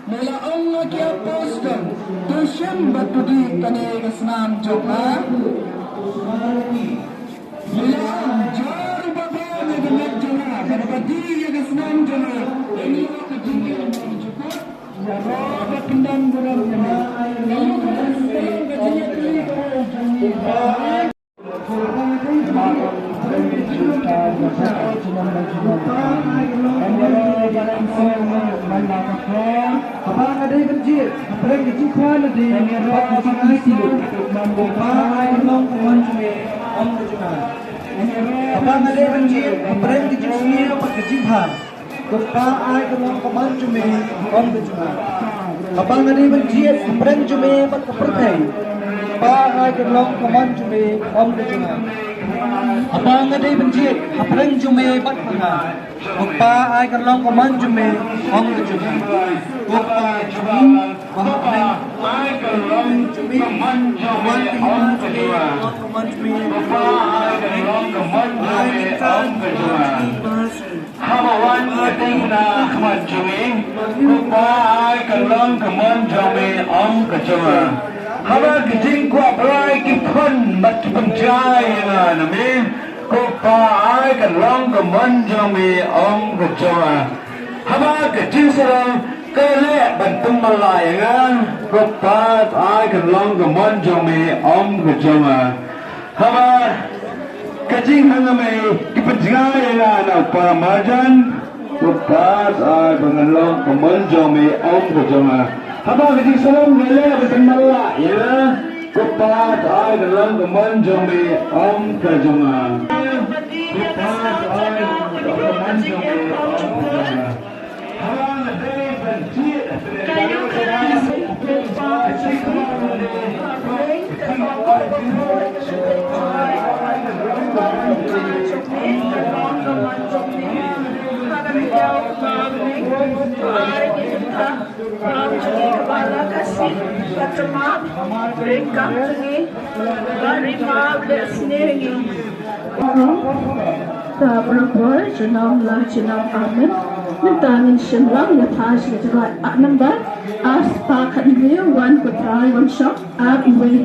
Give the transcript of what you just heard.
Mula Allah ki apostol Tusham batudi kane gasnam jokna Mula jar babane gemet jona Barbadi gasnam jona Ini kejadian jokna Jaro batindan buram jona Lalu kejadian kejadian Abang ada kerja, apa yang dijual ada yang dapat diisi. Abang ada long konsumen, om kerja. Abang ada kerja, apa yang dijual apa kerja. Abang ada long konsumen, om kerja. Abang ada kerja, apa yang dijual apa kerja. Abang ada long konsumen, om kerja. Abang ada benci, apa yang cuma bat pernah. Bapa ay kerlong keman cuma om kecuma. Bapa cuma bahkan ay kerlong cuma keman cuma keman cuma. Bapa ay kerlong keman cuma om kecuma. Kawan tingna keman cuma. Bapa ay kerlong keman cuma om kecuma. Haba kijing ko apply kipon mat kipanjay na namin ko pa ay kalong kamanjong mi om kajawa. Haba kijing sarang kale bantung malay nga ko pa ay kalong kamanjong mi om kajawa. Haba kijing hangame kipanjay na na pamajan ko pa ay kalong kamanjong mi om kajawa. Haba kijing sarang kale bantung malay ya kupat ay dalam kemanjong mi om kajongan. Kupat ay dalam kemanjong mi om kajongan. Hang day benci kayu keras kupat Berapa jenam lah jenam amin. Mentangin senlang ya pas lejerat number as pakat dia one putrai one shot up in way